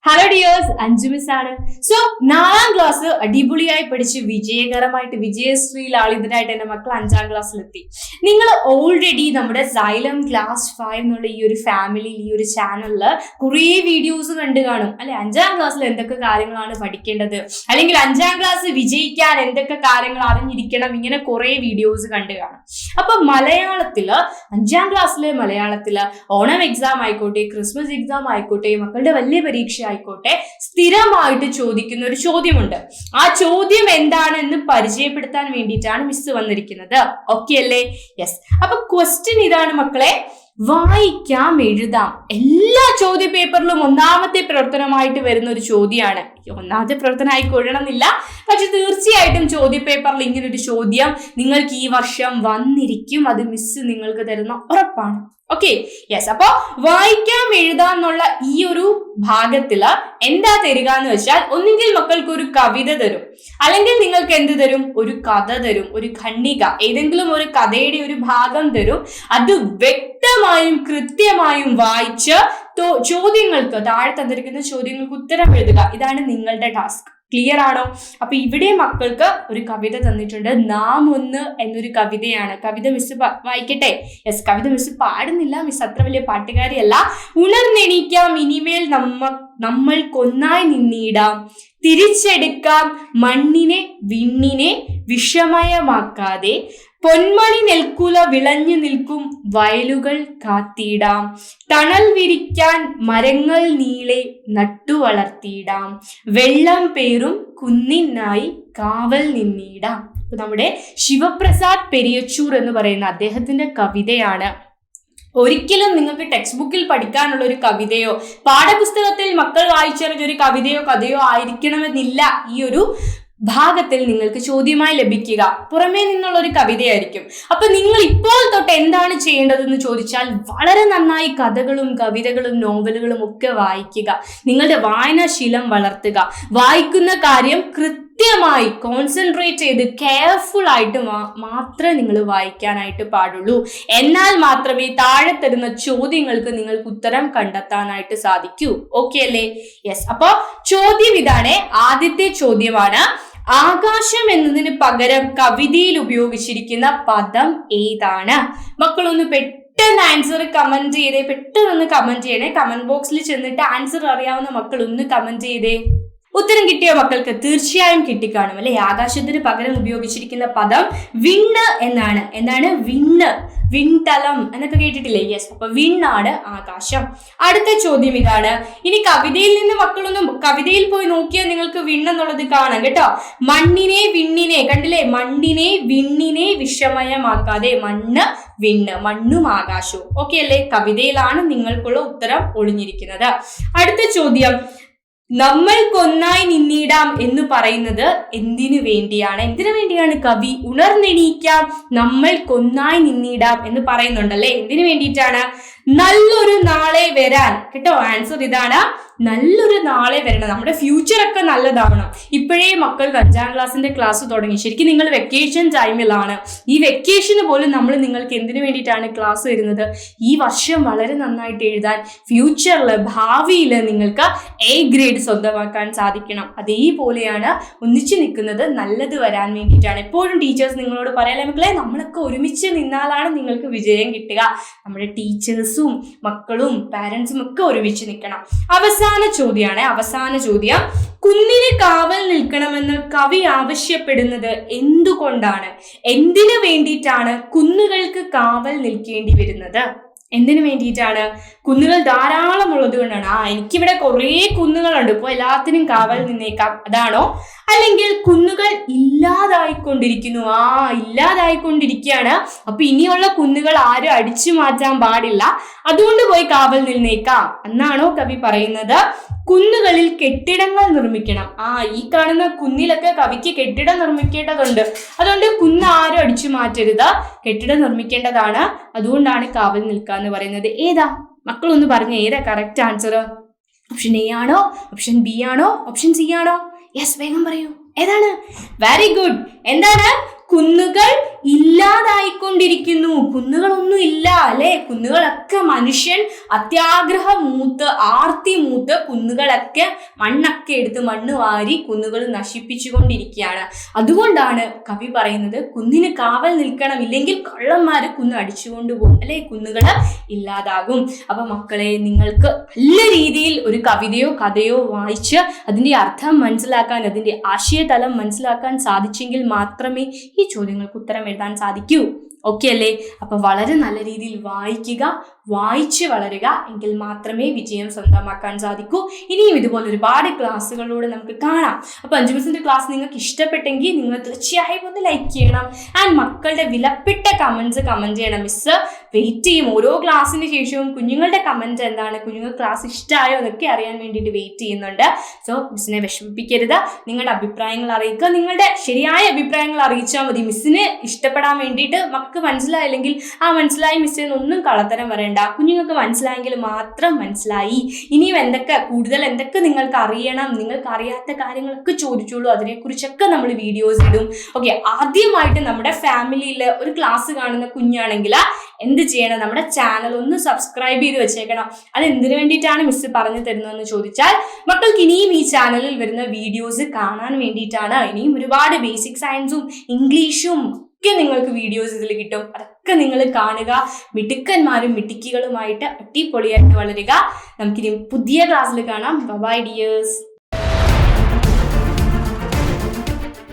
Hello dears, Anju miss ആണ്. So 4ാം class അടിപൊളിയായി പഠിച്ച് വിജയകരമായിട്ട് വിജയശ്രീയിൽ ആളിതരായിട്ട് എന്റെ മക്കൾ 5ാം ക്ലാസ്സിലെത്തി. നിങ്ങൾ ഓൾറെഡി നമ്മുടെ XYLEM Class 5 എന്നുള്ള ഈ ഒരു ഫാമിലിയിൽ, ഈ ഒരു ചാനലില് കുറേ വീഡിയോസ് കണ്ടു കാണും അല്ലെ. 5ാം ക്ലാസ്സിൽ എന്തൊക്കെ കാര്യങ്ങളാണ് പഠിക്കേണ്ടത്, അല്ലെങ്കിൽ 5ാം ക്ലാസ് വിജയിക്കാൻ എന്തൊക്കെ കാര്യങ്ങൾ അറിഞ്ഞിരിക്കണം, ഇങ്ങനെ കുറെ വീഡിയോസ് കണ്ടു കാണും. അപ്പൊ മലയാളത്തില് 5ാം ക്ലാസ്സിലെ മലയാളത്തില് ഓണം എക്സാം ആയിക്കോട്ടെ, ക്രിസ്മസ് എക്സാം ആയിക്കോട്ടെ, മക്കളുടെ വലിയ പരീക്ഷ ആയിക്കോട്ടെ, സ്ഥിരമായിട്ട് ചോദിക്കുന്ന ഒരു ചോദ്യമുണ്ട്. ആ ചോദ്യം എന്താണെന്ന് പരിചയപ്പെടുത്താൻ വേണ്ടിയിട്ടാണ് മിസ് വന്നിരിക്കുന്നത്. ഓക്കെ അല്ലേ? യെസ്. അപ്പൊ ക്വസ്റ്റ്യൻ ഇതാണ് മക്കളെ, വായിക്കാം എഴുതാം. എല്ലാ ചോദ്യ പേപ്പറിലും ഒന്നാമത്തെ പ്രവർത്തനമായിട്ട് വരുന്ന ഒരു ചോദ്യമാണ്. ഒന്നാമത്തെ പ്രവർത്തനം ആയിക്കൊള്ളണമെന്നില്ല, പക്ഷെ തീർച്ചയായിട്ടും ചോദ്യ പേപ്പറിൽ ഇങ്ങനെ ഒരു ചോദ്യം നിങ്ങൾക്ക് ഈ വർഷം വന്നിരിക്കും. അത് മിസ് നിങ്ങൾക്ക് തരുന്ന ഉറപ്പാണ്. Okay, yes. അപ്പൊ വായിക്കാം എഴുതാം എന്നുള്ള ഈ ഒരു ഭാഗത്തില് എന്താ തരിക എന്ന് വെച്ചാൽ, ഒന്നുകിൽ മക്കൾക്ക് ഒരു കവിത തരും, അല്ലെങ്കിൽ നിങ്ങൾക്ക് എന്ത് തരും, ഒരു കഥ തരും, ഒരു ഖണ്ഡിക, ഏതെങ്കിലും ഒരു കഥയുടെ ഒരു ഭാഗം തരും. അത് വ്യക്തമായും കൃത്യമായും വായിച്ച് ചോദ്യങ്ങൾക്ക്, താഴെ തന്നിരിക്കുന്ന ചോദ്യങ്ങൾക്ക് ഉത്തരം എഴുതുക. ഇതാണ് നിങ്ങളുടെ ടാസ്ക്. ക്ലിയർ ആണോ? അപ്പൊ ഇവിടെ മക്കൾക്ക് ഒരു കവിത തന്നിട്ടുണ്ട്. നാം ഒന്ന് എന്നൊരു കവിതയാണ്. കവിത മിസ് വായിക്കട്ടെ? യെസ്. കവിത മിസ് പാടുന്നില്ല, മിസ് അത്ര വലിയ പാട്ടുകാരിയല്ല. ഉണർന്നെണീക്കാം, ഇനിമേൽ നമ്മൾക്കൊന്നായി നിന്നിടാം, തിരിച്ചെടുക്കാം മണ്ണിനെ വിണ്ണിനെ വിഷമയമാക്കാതെ, പൊന്മണി നെൽക്കുല വിളഞ്ഞു നിൽക്കും വയലുകൾ കാത്തിടാം, തണൽ വിരിക്കാൻ മരങ്ങൾ നീളെ നട്ടു വളർത്തിയിടാം, വെള്ളം പേറും കുന്നിനായി കാവൽ നിന്നിടാം. നമ്മുടെ ശിവപ്രസാദ് പെരിയച്ചൂർ എന്ന് പറയുന്ന അദ്ദേഹത്തിന്റെ കവിതയാണ്. ഒരിക്കലും നിങ്ങൾക്ക് ടെക്സ്റ്റ് ബുക്കിൽ പഠിക്കാനുള്ള ഒരു കവിതയോ പാഠപുസ്തകത്തിൽ മക്കൾ വായിച്ചറിഞ്ഞൊരു കവിതയോ കഥയോ ആയിരിക്കണമെന്നില്ല ഈ ഒരു ഭാഗത്തിൽ നിങ്ങൾക്ക് ചോദ്യമായി ലഭിക്കുക. പുറമേ നിന്നുള്ള ഒരു കവിതയായിരിക്കും. അപ്പൊ നിങ്ങൾ ഇപ്പോൾ തൊട്ട് എന്താണ് ചെയ്യേണ്ടതെന്ന് ചോദിച്ചാൽ, വളരെ നന്നായി കഥകളും കവിതകളും നോവലുകളും ഒക്കെ വായിക്കുക. നിങ്ങളുടെ വായനാശീലം വളർത്തുക. വായിക്കുന്ന കാര്യം കൃത്യമായി കോൺസെൻട്രേറ്റ് ചെയ്ത് കെയർഫുൾ ആയിട്ട് മാത്രമേ നിങ്ങൾ വായിക്കാനായിട്ട് പാടുള്ളൂ. എന്നാൽ മാത്രമേ താഴെ തരുന്ന ചോദ്യങ്ങൾക്ക് നിങ്ങൾക്ക് ഉത്തരം കണ്ടെത്താനായിട്ട് സാധിക്കൂ. ഓക്കെ അല്ലേ? യെസ്. അപ്പൊ ചോദ്യം ഇതാണ്. ആദ്യത്തെ ചോദ്യമാണ്, ആകാശം എന്നതിന് പകരം കവിതയിൽ ഉപയോഗിച്ചിരിക്കുന്ന പദം ഏതാണ്? മക്കളൊന്ന് പെട്ടെന്ന് ആൻസർ കമന്റ് ചെയ്തേ. പെട്ടെന്ന് കമന്റ് ചെയ്യണേ. കമന്റ് ബോക്സിൽ ചെന്നിട്ട് ആൻസർ അറിയാവുന്ന മക്കൾ ഒന്ന് കമന്റ് ചെയ്തേ. ഉത്തരം കിട്ടിയ മക്കൾക്ക് തീർച്ചയായും കിട്ടിക്കാണും അല്ലെ. ആകാശത്തിന് പകരം ഉപയോഗിച്ചിരിക്കുന്ന പദം വിണ്ണ് എന്നാണ്. എന്താണ് വിണ്ണ്? വിൺതലം എന്നൊക്കെ കേട്ടിട്ടില്ലേ? യെസ്. അപ്പൊ വിണ്ണാണ് ആകാശം. അടുത്ത ചോദ്യം ഇതാണ്. ഇനി കവിതയിൽ നിന്ന് മക്കളൊന്നും കവിതയിൽ പോയി നോക്കിയാൽ നിങ്ങൾക്ക് വിണ്ണെന്നുള്ളത് കാണാം കേട്ടോ. മണ്ണിനെ വിണ്ണിനെ, കണ്ടില്ലേ? മണ്ണിനെ വിണ്ണിനെ വിഷമയമാക്കാതെ, മണ്ണ് വിണ്ണ്, മണ്ണും ആകാശവും. ഓക്കെ അല്ലേ? കവിതയിലാണ് നിങ്ങൾക്കുള്ള ഉത്തരം ഒളിഞ്ഞിരിക്കുന്നത്. അടുത്ത ചോദ്യം, നമ്മൾക്കൊന്നായി നിന്നിടാം എന്ന് പറയുന്നത് എന്തിനു വേണ്ടിയാണ്? എന്തിനു വേണ്ടിയാണ് കവി ഉണർന്നെണീക്കാം നമ്മൾക്കൊന്നായി നിന്നിടാം എന്ന് പറയുന്നുണ്ടല്ലേ? എന്തിനു വേണ്ടിയിട്ടാണ്? നല്ലൊരു നാളെ വരാൻ. കേട്ടോ, ആൻസർ ഇതാണ്. നല്ലൊരു നാളെ വരണം. നമ്മുടെ ഫ്യൂച്ചർ ഒക്കെ നല്ലതാവണം. ഇപ്പോഴേ മക്കൾക്ക് 5ാം ക്ലാസ്സിന്റെ ക്ലാസ് തുടങ്ങി. ശരിക്കും നിങ്ങൾ വെക്കേഷൻ ടൈമിലാണ്. ഈ വെക്കേഷന് പോലും നമ്മൾ നിങ്ങൾക്ക് എന്തിനു വേണ്ടിയിട്ടാണ് ക്ലാസ് വരുന്നത്? ഈ വർഷം വളരെ നന്നായിട്ട് എഴുതാൻ, ഫ്യൂച്ചറിൽ ഭാവിയിൽ നിങ്ങൾക്ക് A ഗ്രേഡ് സ്വന്തമാക്കാൻ സാധിക്കണം. അതേപോലെയാണ് ഒന്നിച്ചു നിൽക്കുന്നത്. നല്ലത് വരാൻ വേണ്ടിയിട്ടാണ്. എപ്പോഴും ടീച്ചേഴ്സ് നിങ്ങളോട് പറയാലേ മക്കളെ, നമ്മളൊക്കെ ഒരുമിച്ച് നിന്നാലാണ് നിങ്ങൾക്ക് വിജയം കിട്ടുക. നമ്മുടെ ടീച്ചേഴ്സും മക്കളും പാരന്റ്സും ഒക്കെ ഒരുമിച്ച് നിൽക്കണം. അവസാന ചോദ്യം, കുന്നിന് കാവൽ നിൽക്കണമെന്ന് കവി ആവശ്യപ്പെടുന്നത് എന്തുകൊണ്ടാണ്? എന്തിനു വേണ്ടിയിട്ടാണ് കുന്നുകൾക്ക് കാവൽ നിൽക്കേണ്ടി വരുന്നത്? എന്തിനു വേണ്ടിയിട്ടാണ്? കുന്നുകൾ ധാരാളം ഉള്ളത് കൊണ്ടാണ്. എനിക്കിവിടെ കുറേ കുന്നുകളുണ്ട്, ഇപ്പോൾ എല്ലാത്തിനും കാവൽ നിന്നേക്കാം, അതാണോ? അല്ലെങ്കിൽ കുന്നുകൾ ഇല്ലാതായിക്കൊണ്ടിരിക്കുന്നു, ഇല്ലാതായിക്കൊണ്ടിരിക്കുകയാണ്, അപ്പൊ ഇനിയുള്ള കുന്നുകൾ ആരും അടിച്ചു മാറ്റാൻ പാടില്ല, അതുകൊണ്ട് പോയി കാവൽ നിന്നേക്കാം എന്നാണോ കവി പറയുന്നത്? കുന്നുകളിൽ കെട്ടിടങ്ങൾ നിർമ്മിക്കണം. ഈ കാണുന്ന കുന്നിലൊക്കെ കവിക്ക് കെട്ടിടം നിർമ്മിക്കേണ്ടതുണ്ട്. അതുകൊണ്ട് കുന്ന് ആരും അടിച്ചു മാറ്റരുത്, കെട്ടിടം നിർമ്മിക്കേണ്ടതാണ്. അതുകൊണ്ടാണ് കാവൽ നിൽക്കുക എന്ന് പറയുന്നത്. ഏതാ മക്കളൊന്ന് പറഞ്ഞ, ഏതാ കറക്റ്റ് ആൻസർ? ഓപ്ഷൻ എ ആണോ? ഓപ്ഷൻ ബി ആണോ? ഓപ്ഷൻ സി ആണോ? യെസ്, വേഗം പറയൂ. ഏതാണ്? Very good. എന്താണ്? കുന്നുകൾ ഇല്ലാതായിക്കൊണ്ടിരിക്കുന്നു. കുന്നുകളൊന്നും ഇല്ല അല്ലെ. കുന്നുകളൊക്കെ മനുഷ്യൻ അത്യാഗ്രഹം മൂത്ത് ആർത്തി മൂത്ത് കുന്നുകളൊക്കെ മണ്ണൊക്കെ എടുത്ത് മണ്ണ് വാരി കുന്നുകൾ നശിപ്പിച്ചുകൊണ്ടിരിക്കുകയാണ്. അതുകൊണ്ടാണ് കവി പറയുന്നത് കുന്നിന് കാവൽ നിൽക്കണം, ഇല്ലെങ്കിൽ കള്ളന്മാര് കുന്ന് അടിച്ചുകൊണ്ട് പോകും അല്ലെ, കുന്നുകൾ ഇല്ലാതാകും. അപ്പൊ മക്കളെ, നിങ്ങൾക്ക് നല്ല രീതിയിൽ ഒരു കവിതയോ കഥയോ വായിച്ച് അതിന്റെ അർത്ഥം മനസ്സിലാക്കാൻ, അതിന്റെ ആശയതലം മനസ്സിലാക്കാൻ സാധിച്ചെങ്കിൽ മാത്രമേ ഈ ചോദ്യങ്ങൾക്ക് ഉത്തരം എഴുതാൻ സാധിക്കൂ. ഓക്കെ അല്ലേ? അപ്പൊ വളരെ നല്ല രീതിയിൽ വായിക്കുക, വായിച്ച് വളരുക, എങ്കിൽ മാത്രമേ വിജയം സ്വന്തമാക്കാൻ സാധിക്കൂ. ഇനിയും ഇതുപോലെ ഒരുപാട് ക്ലാസ്സുകളിലൂടെ നമുക്ക് കാണാം. അപ്പൊ അഞ്ജു മിസ്സിന്റെ ക്ലാസ് നിങ്ങൾക്ക് ഇഷ്ടപ്പെട്ടെങ്കിൽ നിങ്ങൾ തീർച്ചയായും ഒന്ന് ലൈക്ക് ചെയ്യണം. ആൻഡ് മക്കളുടെ വിലപ്പെട്ട കമന്റ്സ് കമന്റ് ചെയ്യണം. മിസ് വെയിറ്റ് ചെയ്യും. ഓരോ ക്ലാസ്സിന് ശേഷവും കുഞ്ഞുങ്ങളുടെ കമന്റ് എന്താണ്, കുഞ്ഞുങ്ങൾ ക്ലാസ് ഇഷ്ടമായോ എന്നൊക്കെ അറിയാൻ വേണ്ടിയിട്ട് വെയിറ്റ് ചെയ്യുന്നുണ്ട്. സോ മിസ്സിനെ വിഷമിപ്പിക്കരുത്. നിങ്ങളുടെ അഭിപ്രായങ്ങൾ അറിയിക്കുക. നിങ്ങളുടെ ശരിയായ അഭിപ്രായങ്ങൾ അറിയിച്ചാൽ മതി. മിസ്സിന് ഇഷ്ടപ്പെടാൻ വേണ്ടിയിട്ട് മക്കൾക്ക് മനസ്സിലായില്ലെങ്കിൽ ആ മനസ്സിലായി മിസ്സിന് ഒന്നും കള്ളത്തരം വരേണ്ട. കുഞ്ഞുങ്ങൾക്ക് മനസ്സിലായെങ്കിൽ മാത്രം മനസ്സിലായി. ഇനിയും കൂടുതൽ എന്തൊക്കെ നിങ്ങൾക്ക് അറിയണം, നിങ്ങൾക്ക് അറിയാത്ത കാര്യങ്ങളൊക്കെ ചോദിച്ചോളൂ. അതിനെക്കുറിച്ചൊക്കെ നമ്മൾ വീഡിയോസ് ഇടും. ഓക്കെ, ആദ്യമായിട്ട് നമ്മുടെ ഫാമിലിയിൽ ഒരു ക്ലാസ് കാണുന്ന കുഞ്ഞാണെങ്കിൽ എന്ത് ചെയ്യണം, നമ്മുടെ ചാനൽ ഒന്ന് സബ്സ്ക്രൈബ് ചെയ്ത് വെച്ചേക്കണം. അത് എന്തിനു വേണ്ടിയിട്ടാണ് മിസ് പറഞ്ഞു തരുന്നതെന്ന് ചോദിച്ചാൽ, മക്കൾക്ക് ഇനിയും ഈ ചാനലിൽ വരുന്ന വീഡിയോസ് കാണാൻ വേണ്ടിയിട്ടാണ്. ഇനിയും ഒരുപാട് ബേസിക് സയൻസും ഇംഗ്ലീഷും ഒക്കെ നിങ്ങൾക്ക് വീഡിയോസ് ഇതിൽ കിട്ടും. അതൊക്കെ നിങ്ങൾ കാണുക. മിടുക്കന്മാരും മിടുക്കികളുമായിട്ട് അടിപൊളിയായിട്ട് വളരുക. നമുക്കിനി പുതിയ ക്ലാസ്സിൽ കാണാം. Bye dears.